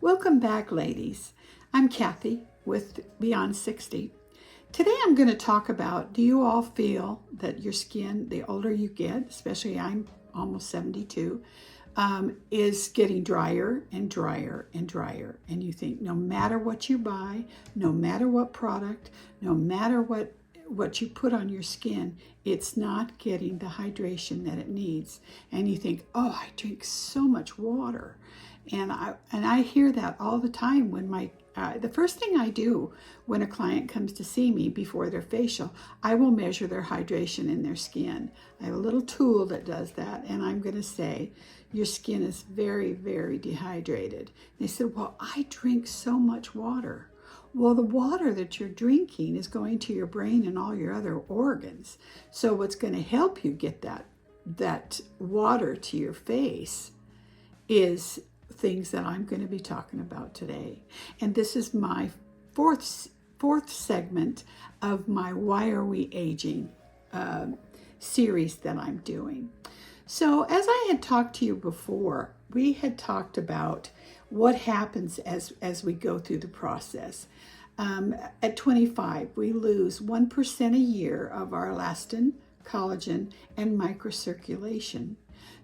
Welcome back, ladies. I'm Kathie with Beyond 60. Today I'm going to talk about, do you all feel that your skin, the older you get, especially I'm almost 72, is getting drier and drier and drier. And you think no matter what you buy, no matter what product, no matter what you put on your skin, it's not getting the hydration that it needs. And you think, oh, I drink so much water. And I hear that all the time when the first thing I do when a client comes to see me before their facial, I will measure their hydration in their skin. I have a little tool that does that, and I'm going to say, your skin is very, very dehydrated. They said, well, I drink so much water. Well, the water that you're drinking is going to your brain and all your other organs. So what's going to help you get that water to your face is things that I'm going to be talking about today. And this is my fourth segment of my Why Are We Aging series that I'm doing. So as I had talked to you before, we had talked about what happens as we go through the process. At 25, we lose 1% a year of our elastin, collagen, and microcirculation.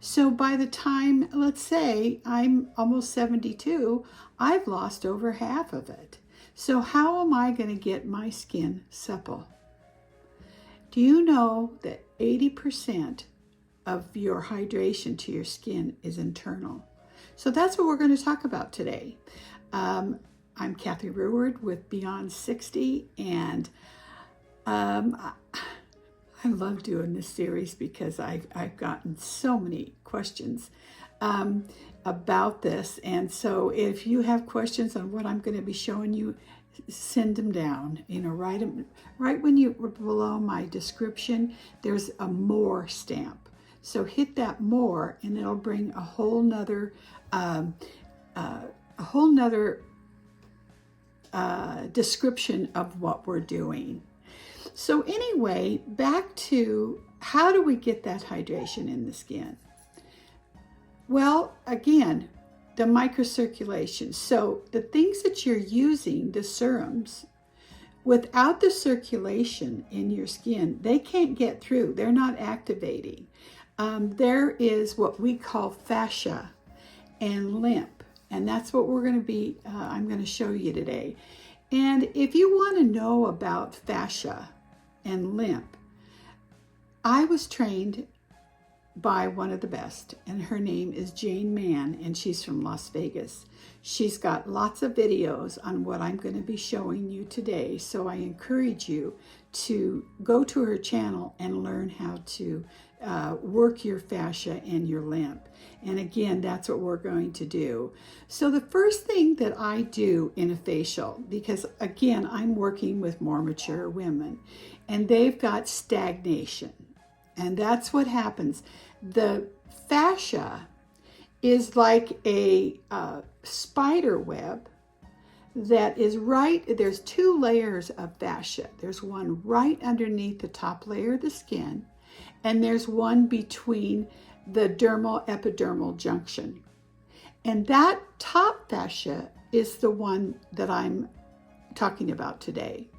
So by the time, let's say, I'm almost 72, I've lost over half of it. So how am I going to get my skin supple? Do you know that 80% of your hydration to your skin is internal? So that's what we're going to talk about today. I'm Kathie AalbuRuward with Beyond 60, and I love doing this series because I've gotten so many questions about this. And so if you have questions on what I'm going to be showing you, send them down. Right when you below my description, there's a more stamp. So hit that more, and it'll bring a whole nother description of what we're doing. So anyway, back to how do we get that hydration in the skin? Well, again, the microcirculation. So the things that you're using, the serums, without the circulation in your skin, they can't get through. They're not activating. There is what we call fascia and lymph, and that's what we're going to be, I'm going to show you today. And if you want to know about fascia and lymph, I was trained by one of the best, and her name is Mann, and she's from Las Vegas. She's got lots of videos on what I'm going to be showing you today, so I encourage you to go to her channel and learn how to work your fascia and your lymph. And again, that's what we're going to do. So the first thing that I do in a facial, because again, I'm working with more mature women, and they've got stagnation. And that's what happens. The fascia is like a spider web that is there's two layers of fascia. There's one right underneath the top layer of the skin, and there's one between the dermal-epidermal junction. And that top fascia is the one that I'm talking about today,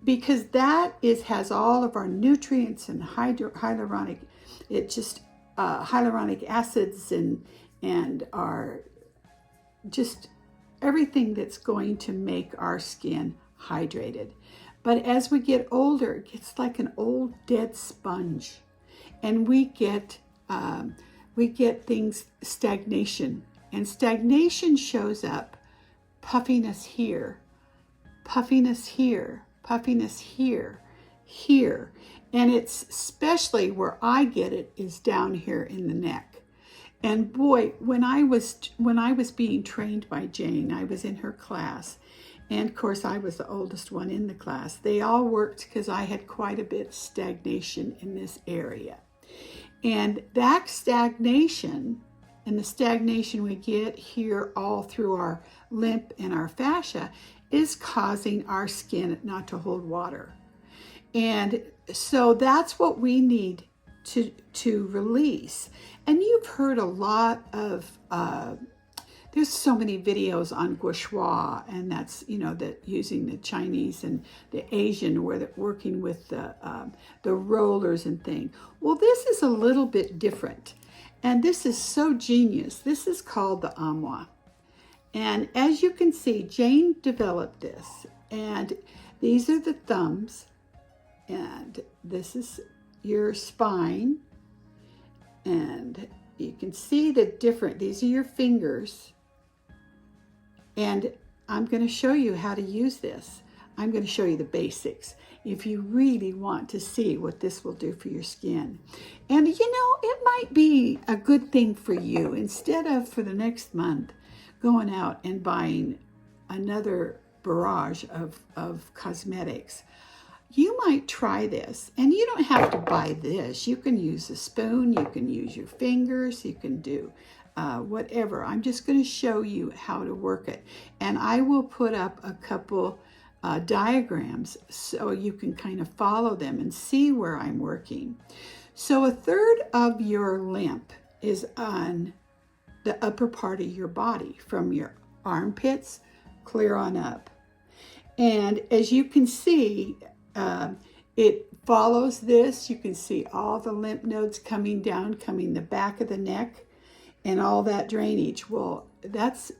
because that has all of our nutrients and hyaluronic acids and our just everything that's going to make our skin hydrated. But as we get older, it gets like an old dead sponge, and we get things, stagnation, and stagnation shows up puffiness here, puffiness here, puffiness here, here. And it's especially where I get it is down here in the neck. And boy, when I was being trained by Jane, I was in her class. And of course, I was the oldest one in the class. They all worked because I had quite a bit of stagnation in this area. And that stagnation, and the stagnation we get here all through our lymph and our fascia, is causing our skin not to hold water. And so that's what we need to release. And you've heard a lot of there's so many videos on gua sha, and that's, that using the Chinese and the Asian where they're working with the rollers and thing. Well, this is a little bit different, and this is so genius. This is called the Anma. And as you can see, Jane developed this, and these are the thumbs, and this is your spine, and you can see the different, these are your fingers, and I'm going to show you how to use this. I'm going to show you the basics if you really want to see what this will do for your skin. And it might be a good thing for you, instead of for the next month going out and buying another barrage of cosmetics. You might try this, and you don't have to buy this. You can use a spoon, you can use your fingers, you can do whatever. I'm just going to show you how to work it. And I will put up a couple diagrams so you can kind of follow them and see where I'm working. So a third of your lymph is on the upper part of your body, from your armpits clear on up. And as you can see, it follows this. You can see all the lymph nodes coming down, coming the back of the neck, and all that drainage. Well, that's,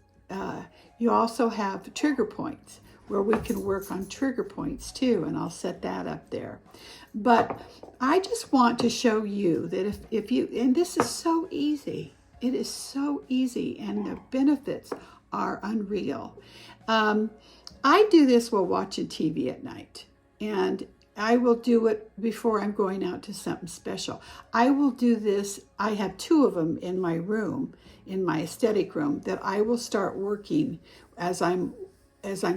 you also have trigger points where we can work on trigger points too, and I'll set that up there. But I just want to show you that if you, and this is so easy, it is so easy, and the benefits are unreal. I do this while watching TV at night, and I will do it before I'm going out to something special. I will do this. I have 2 of them in my room, in my aesthetic room, that I will start working as I'm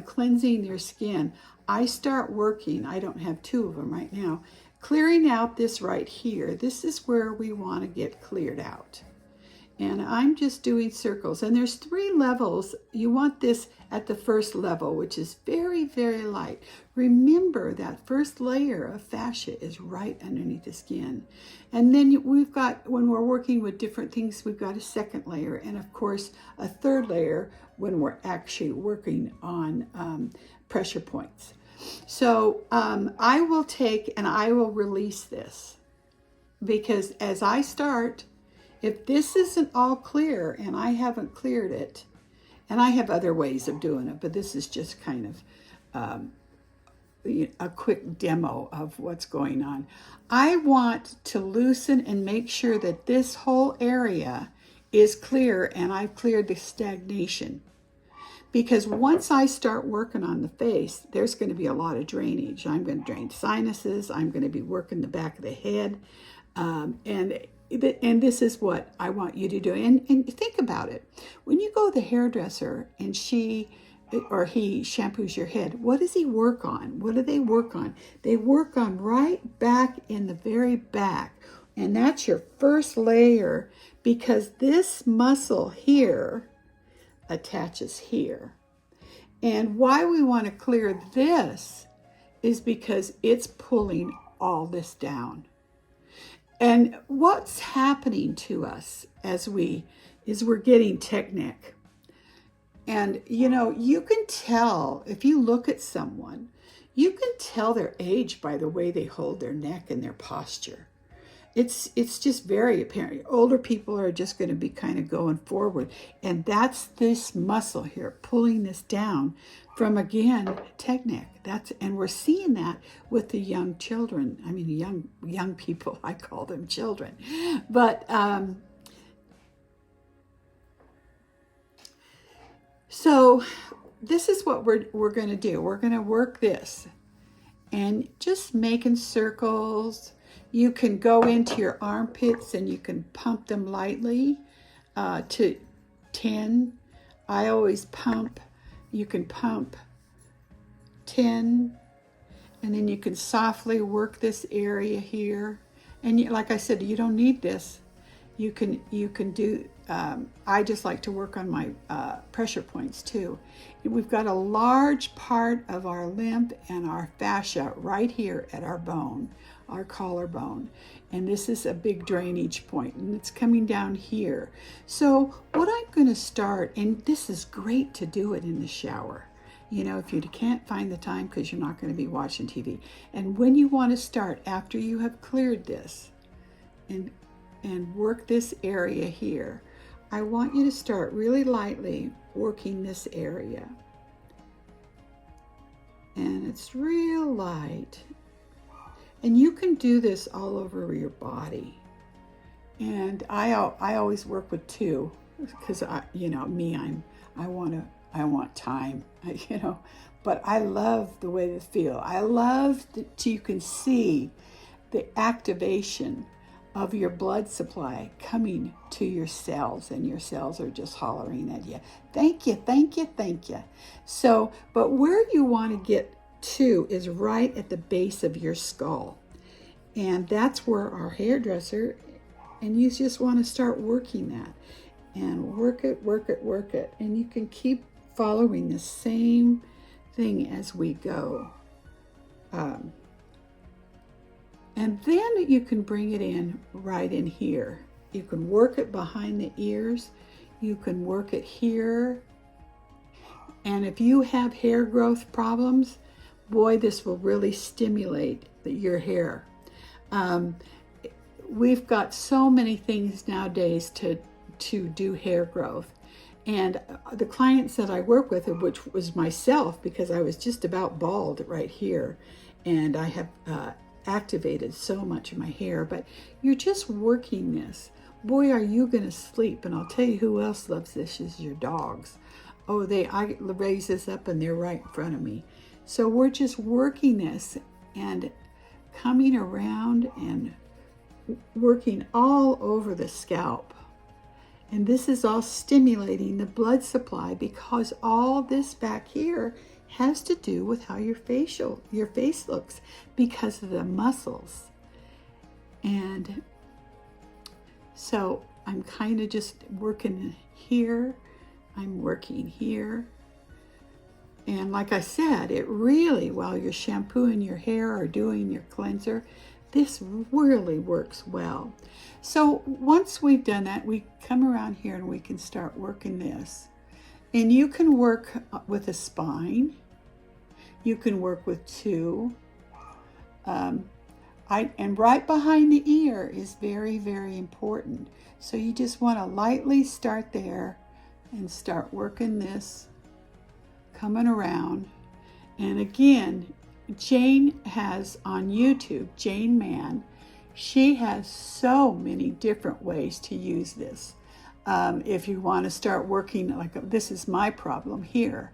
cleansing your skin. I start working. I don't have 2 of them right now. Clearing out this right here. This is where we want to get cleared out. And I'm just doing circles. And there's 3 levels. You want this at the first level, which is very, very light. Remember that first layer of fascia is right underneath the skin. And then we've got, when we're working with different things, we've got a second layer. And of course, a third layer when we're actually working on pressure points. So I will take and I will release this, because as I start, if this isn't all clear and I haven't cleared it, and I have other ways of doing it, but this is just kind of a quick demo of what's going on. I want to loosen and make sure that this whole area is clear, and I've cleared the stagnation. Because once I start working on the face, there's going to be a lot of drainage. I'm going to drain sinuses. I'm going to be working the back of the head. And this is what I want you to do. And think about it. When you go to the hairdresser and she or he shampoos your head, what does he work on? What do they work on? They work on right back in the very back. And that's your first layer, because this muscle here attaches here. And why we want to clear this is because it's pulling all this down. And what's happening to us as we're getting technique. And you can tell, if you look at someone, you can tell their age by the way they hold their neck and their posture. It's just very apparent. Older people are just going to be kind of going forward. And that's this muscle here pulling this down from, again, technique. And we're seeing that with the young children. I mean, young people, I call them children. But so this is what we're going to do. We're going to work this and just making circles. You can go into your armpits and you can pump them lightly to 10. I always pump. You can pump 10, and then you can softly work this area here. And like I said, you don't need this. You can do. I just like to work on my pressure points too. We've got a large part of our lymph and our fascia right here at our bone, our collarbone. And this is a big drainage point, and it's coming down here. So what I'm going to start, and this is great to do it in the shower, you know, if you can't find the time because you're not going to be watching TV. And when you want to start, after you have cleared this and work this area here, I want you to start really lightly working this area. And it's real light. And you can do this all over your body. And I always work with two, because you know me, I want time, you know. But I love the way they feel. I love that you can see the activation of your blood supply coming to your cells, and your cells are just hollering at you. Thank you, thank you, thank you. So, but where you want to get to is right at the base of your skull. And that's where our hairdresser, and you just want to start working that. And work it, work it, work it. And you can keep following the same thing as we go. And then you can bring it in right in here. You can work it behind the ears. You can work it here. And if you have hair growth problems, boy, this will really stimulate your hair. We've got so many things nowadays to do hair growth. And the clients that I work with, which was myself, because I was just about bald right here, and I have activated so much of my hair, but you're just working this. Boy, are you going to sleep. And I'll tell you who else loves this is your dogs. Oh, I raise this up and they're right in front of me. So we're just working this and coming around and working all over the scalp. And this is all stimulating the blood supply, because all this back here has to do with how your face looks, because of the muscles. And so I'm kind of just working here. I'm working here. And like I said, it really, while you're shampooing your hair or doing your cleanser, this really works well. So once we've done that, we come around here and we can start working this. And you can work with a spine. You can work with two. And right behind the ear is very, very important. So you just want to lightly start there and start working this, coming around. And again, Jane has on YouTube, Jane Mann, she has so many different ways to use this. If you want to start working, like this is my problem here.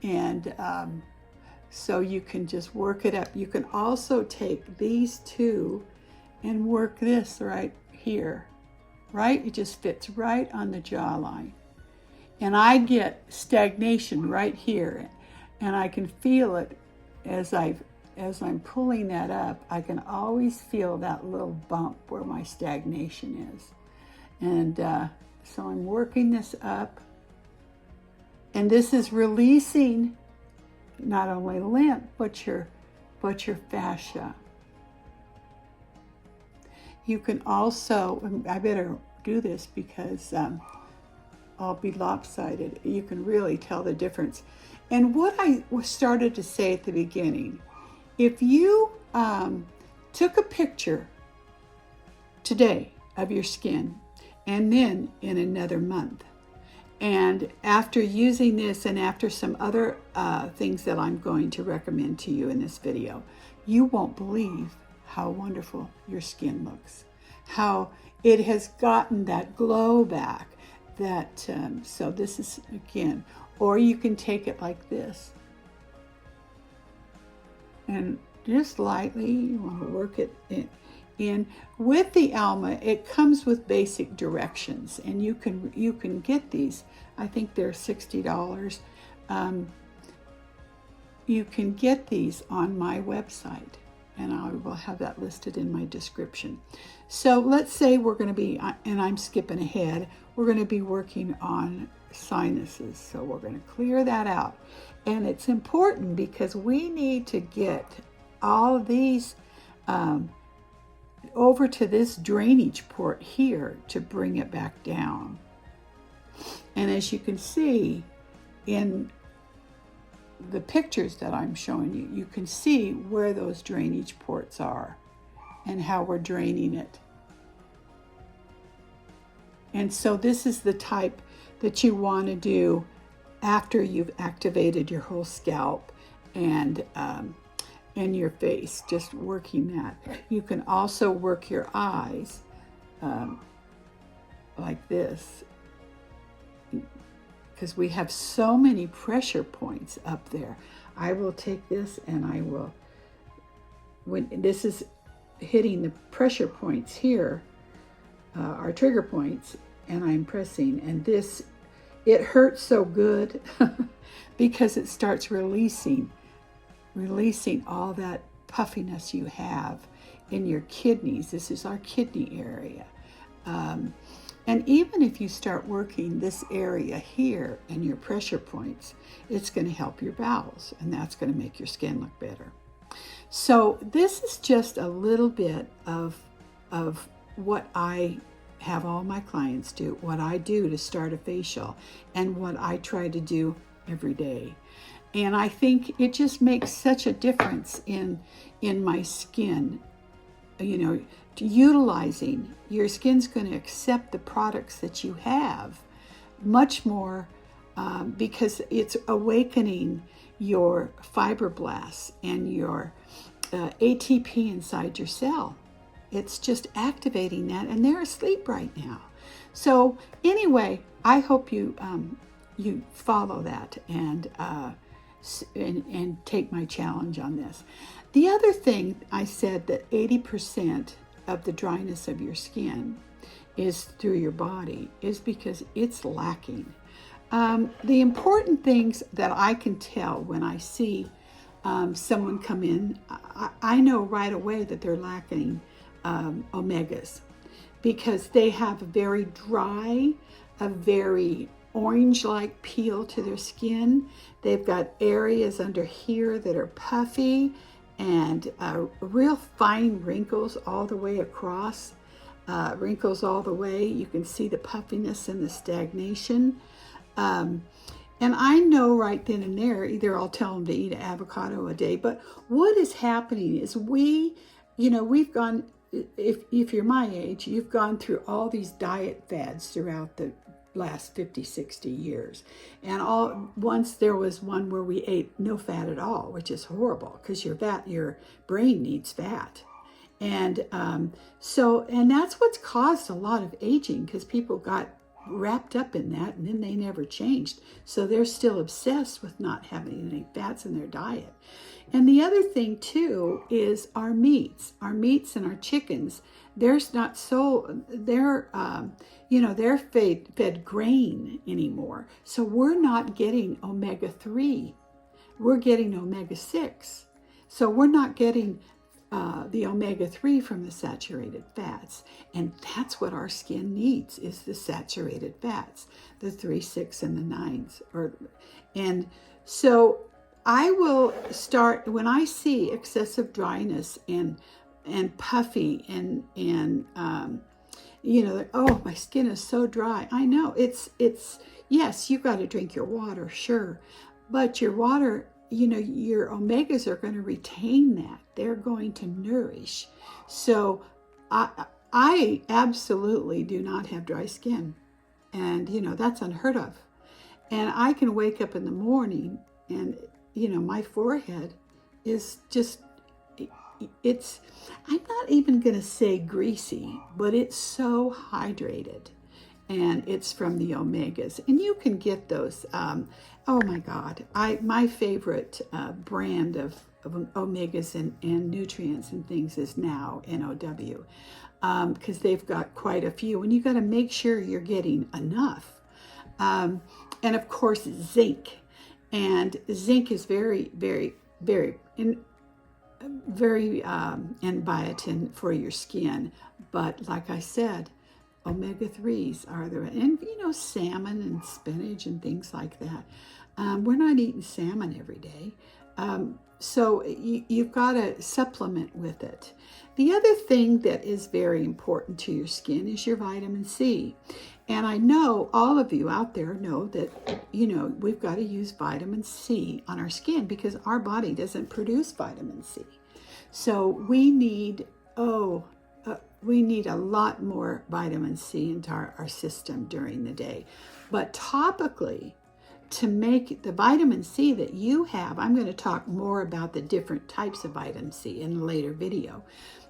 And so you can just work it up. You can also take these two and work this right here, right? It just fits right on the jawline. And I get stagnation right here, and I can feel it as I'm pulling that up. I can always feel that little bump where my stagnation is. And so I'm working this up, and this is releasing not only lymph, but your fascia. You can also, I better do this because I'll be lopsided. You can really tell the difference. And what I started to say at the beginning, if you took a picture today of your skin and then in another month, and after using this and after some other things that I'm going to recommend to you in this video, you won't believe how wonderful your skin looks, how it has gotten that glow back. That so this is, again, or you can take it like this and just lightly, you want to work it in. With the Alma, it comes with basic directions, and you can get these. I think they're $60. You can get these on my website, and I will have that listed in my description. So let's say we're going to be, and I'm skipping ahead, we're going to be working on sinuses. So we're going to clear that out. And it's important because we need to get all these over to this drainage port here to bring it back down. And as you can see in the pictures that I'm showing you, you can see where those drainage ports are and how we're draining it. And so this is the type that you want to do after you've activated your whole scalp and your face, just working that. You can also work your eyes like this, because we have so many pressure points up there. I will take this and I will, when this is hitting the pressure points here, our trigger points, and I'm pressing, and this, it hurts so good because it starts releasing all that puffiness you have in your kidneys. This is our kidney area. And even if you start working this area here and your pressure points, it's going to help your bowels, and that's going to make your skin look better. So this is just a little bit of what I have all my clients do, what I do to start a facial, and what I try to do every day. And I think it just makes such a difference in my skin. You know, utilizing your skin's going to accept the products that you have much more because it's awakening your fibroblasts and your ATP inside your cell. It's just activating that, and they're asleep right now. So anyway, I hope you follow that and take my challenge on this. The other thing I said, that 80% of the dryness of your skin is through your body, is because it's lacking. The important things that I can tell when I see someone come in, I know right away that they're lacking omegas, because they have a very dry, a very orange-like peel to their skin. They've got areas under here that are puffy and real fine wrinkles all the way across, wrinkles all the way. You can see the puffiness and the stagnation. And I know right then and there, either I'll tell them to eat an avocado a day, but what is happening is we've gone, if you're my age, you've gone through all these diet fads throughout the last 50, 60 years. And once there was one where we ate no fat at all, which is horrible because your brain needs fat. And and that's what's caused a lot of aging, because people got wrapped up in that and then they never changed. So they're still obsessed with not having any fats in their diet. And the other thing too is our meats and our chickens. They're fed grain anymore. So we're not getting omega-3. We're getting omega-6. So we're not getting the omega-3 from the saturated fats. And that's what our skin needs, is the saturated fats, the 3, 6, and the 9s. And so I will start, when I see excessive dryness and puffy and oh, my skin is so dry. I know it's yes, you got to drink your water, sure, but your water, your omegas are going to retain that. They're going to nourish. So I absolutely do not have dry skin, and that's unheard of. And I can wake up in the morning and my forehead is just, I'm not even going to say greasy, but it's so hydrated, and it's from the omegas. And you can get those. Oh my God. My favorite brand of omegas and nutrients and things is Now, NOW, because they've got quite a few, and you got to make sure you're getting enough. And of course, zinc. And zinc is very, very, very, and biotin for your skin. But like I said, omega-3s are there, and salmon and spinach and things like that. We're not eating salmon every day. you've got to supplement with it. The other thing that is very important to your skin is your vitamin C. And I know all of you out there know that, we've got to use vitamin C on our skin because our body doesn't produce vitamin C. So we need a lot more vitamin C into our system during the day. But topically, to make the vitamin C that you have, I'm going to talk more about the different types of vitamin C in a later video.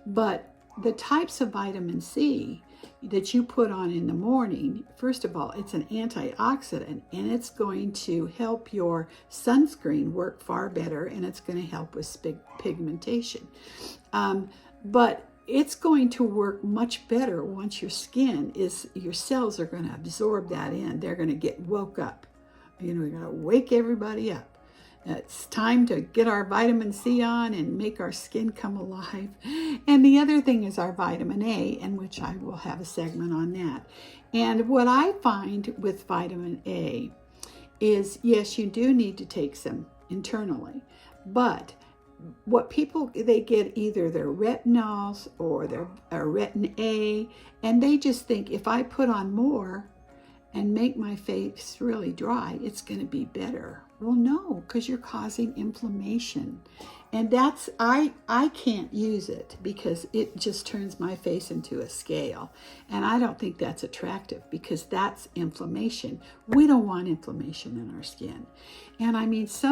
But the types of vitamin C that you put on in the morning, first of all, it's an antioxidant, and it's going to help your sunscreen work far better, and it's going to help with pigmentation. But it's going to work much better once your cells are going to absorb that in. They're going to get woke up. We're going to wake everybody up. It's time to get our vitamin C on and make our skin come alive. And the other thing is our vitamin A, in which I will have a segment on that. And what I find with vitamin A is, yes, you do need to take some internally, but what they get either their retinols or their retin A, and they just think if I put on more and make my face really dry, it's going to be better. Well, no, because you're causing inflammation. And I can't use it because it just turns my face into a scale. And I don't think that's attractive because that's inflammation. We don't want inflammation in our skin. And I mean, it's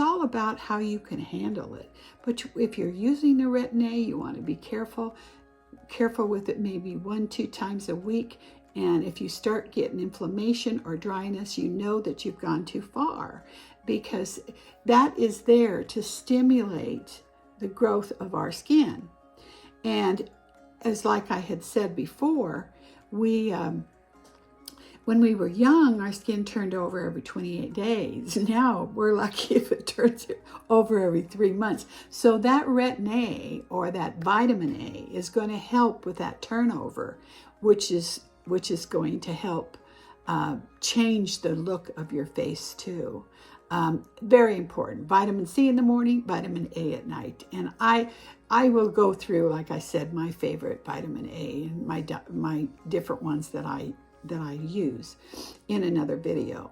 all about how you can handle it. But if you're using the retin A, you want to be careful with it, maybe 1-2 times a week. And if you start getting inflammation or dryness, you know that you've gone too far, because that is there to stimulate the growth of our skin. And as like I had said before, when we were young, our skin turned over every 28 days. Now we're lucky if it turns over every 3 months. So that retin A or that vitamin A is going to help with that turnover, which is going to help change the look of your face too. Very important. Vitamin C in the morning, vitamin A at night. And I will go through, like I said, my favorite vitamin A and my different ones that I use in another video.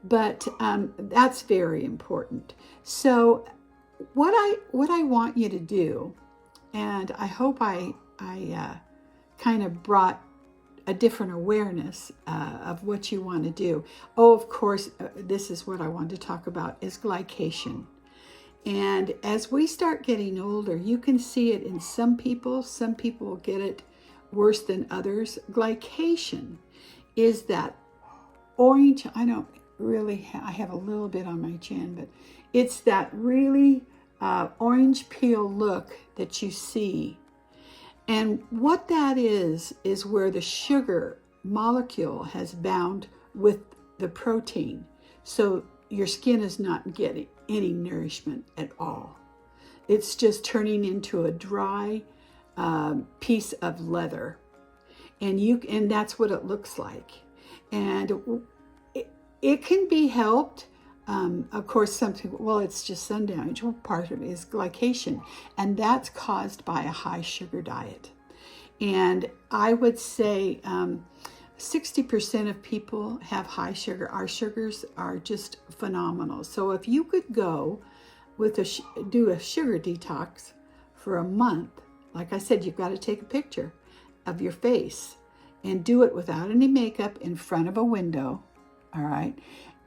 But that's very important. So what I want you to do, and I hope I kind of brought a different awareness of what you want to do. Oh, of course, this is what I want to talk about, is glycation. And as we start getting older, you can see it in some people. Some people get it worse than others. Glycation is that orange, I have a little bit on my chin, but it's that really orange peel look that you see. And what that is where the sugar molecule has bound with the protein. So your skin is not getting any nourishment at all. It's just turning into a dry piece of leather. And that's what it looks like. And it can be helped. Of course, some people, well, it's just sun damage. Well, part of it is glycation, and that's caused by a high sugar diet. And I would say 60% of people have high sugar. Our sugars are just phenomenal. So if you could go do a sugar detox for a month, like I said, you've got to take a picture of your face and do it without any makeup in front of a window, all right?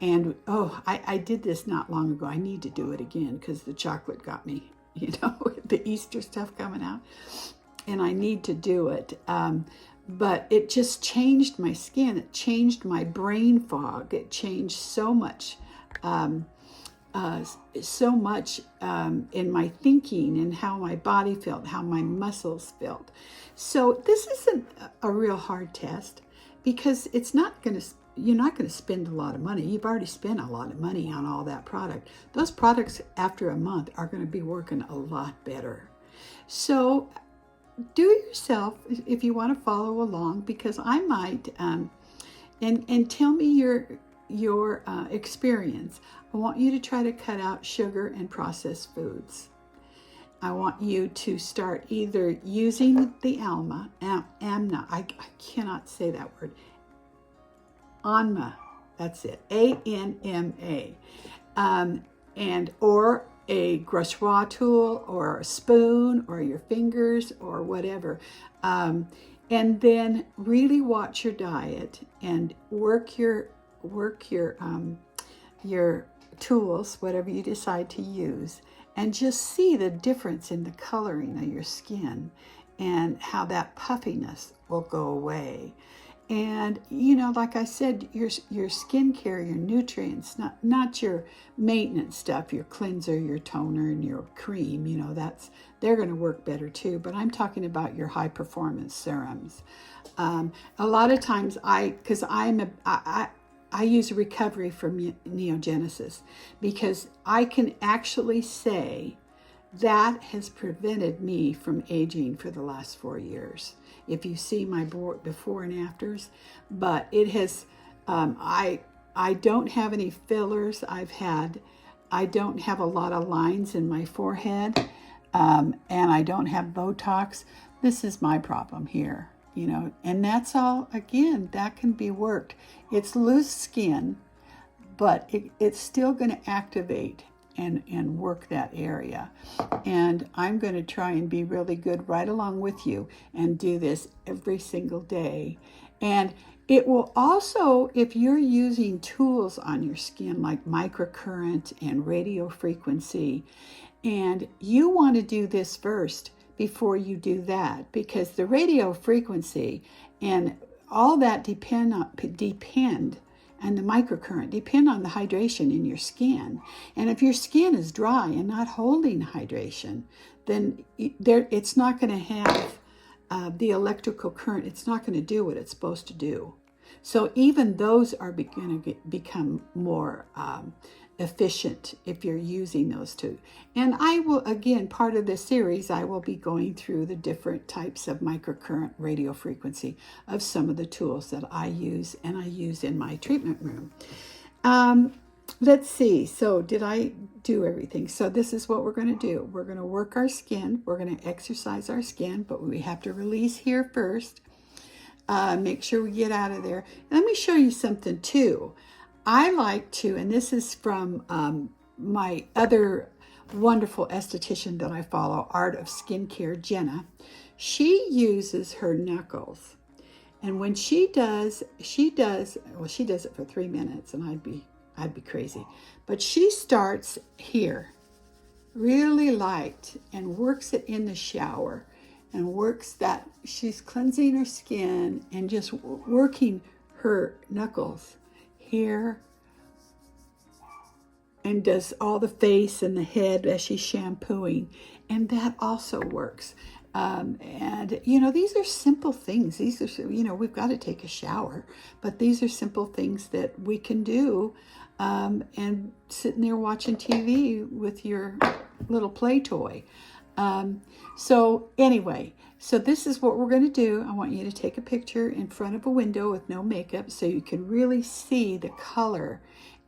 And, I did this not long ago. I need to do it again because the chocolate got me, the Easter stuff coming out. And I need to do it. But it just changed my skin. It changed my brain fog. It changed so much in my thinking and how my body felt, how my muscles felt. So this isn't a real hard test because you're not going to spend a lot of money. You've already spent a lot of money on all that product. Those products after a month are going to be working a lot better. So do it yourself if you want to follow along, because I might, and tell me your experience, I want you to try to cut out sugar and processed foods. I want you to start either using the Anma, I cannot say that word, Anma, that's it, Anma, and or a grouchoir tool or a spoon or your fingers or whatever. And then really watch your diet and work your tools, whatever you decide to use, and just see the difference in the coloring of your skin and how that puffiness will go away. And, you know, like I said, your skincare, your nutrients, not your maintenance stuff, your cleanser, your toner, and your cream, you know, they're going to work better too. But I'm talking about your high performance serums. A lot of times I use recovery from neogenesis, because I can actually say that has prevented me from aging for the last 4 years. If you see my before and afters, but it has, I don't have any fillers. I don't have a lot of lines in my forehead, and I don't have Botox. This is my problem here, you know, and that's all, again, that can be worked. It's loose skin, but it's still going to activate and work that area. And I'm going to try and be really good right along with you and do this every single day. And it will also, if you're using tools on your skin like microcurrent and radio frequency, and you want to do this first before you do that, because the radio frequency and all that depend and the microcurrent depend on the hydration in your skin. And if your skin is dry and not holding hydration, then it's not going to have the electrical current. It's not going to do what it's supposed to do. So even those are going to become more efficient if you're using those two. And I will, again, part of this series, I will be going through the different types of microcurrent radio frequency of some of the tools that I use and I use in my treatment room. Let's see. So did I do everything? So this is what we're going to do. We're going to work our skin. We're going to exercise our skin, but we have to release here first. Make sure we get out of there. Let me show you something too. I like to, and this is from my other wonderful esthetician that I follow, Art of Skincare, Jenna. She uses her knuckles. And when she does it for 3 minutes, and I'd be crazy. But she starts here, really light, and works it in the shower, and works that, she's cleansing her skin and just working her knuckles here, and does all the face and the head as she's shampooing, and that also works. And you know, these are simple things. These are, you know, we've got to take a shower, but these are simple things that we can do, and sitting there watching TV with your little play toy. So anyway, so this is what we're going to do. I want you to take a picture in front of a window with no makeup so you can really see the color,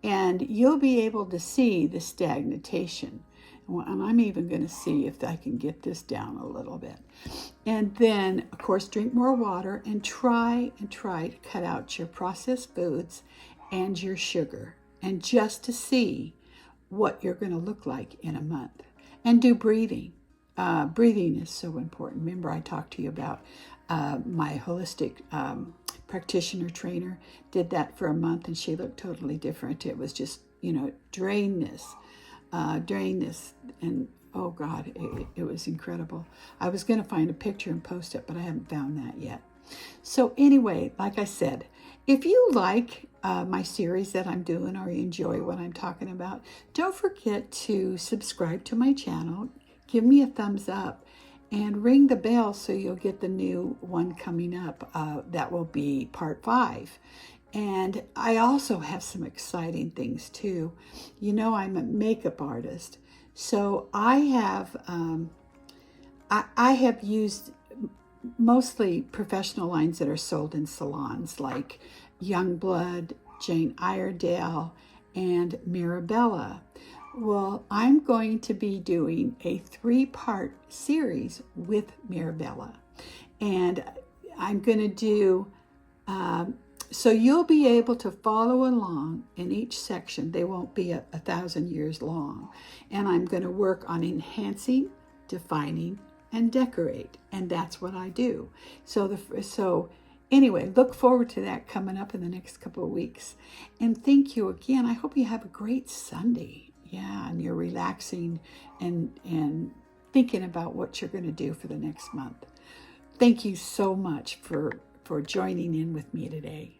and you'll be able to see the stagnation. And I'm even going to see if I can get this down a little bit. And then, of course, drink more water and try to cut out your processed foods and your sugar, and just to see what you're going to look like in a month. And do breathing. Breathing is so important. Remember, I talked to you about my holistic practitioner trainer did that for a month, and she looked totally different. It was just, you know, drain this, and oh God, it was incredible. I was going to find a picture and post it, but I haven't found that yet. So anyway, like I said, if you like my series that I'm doing, or you enjoy what I'm talking about, don't forget to subscribe to my channel. Give me a thumbs up and ring the bell so you'll get the new one coming up. That will be part 5. And I also have some exciting things too. You know, I'm a makeup artist, so I have used mostly professional lines that are sold in salons, like Youngblood, Jane Iredale, and Mirabella. Well, I'm going to be doing a 3-part series with Mirabella. And I'm going to do, so you'll be able to follow along in each section. They won't be 1,000 years long. And I'm going to work on enhancing, defining, and decorate. And that's what I do. So anyway, look forward to that coming up in the next couple of weeks. And thank you again. I hope you have a great Sunday. Yeah, and you're relaxing and thinking about what you're going to do for the next month. Thank you so much for joining in with me today.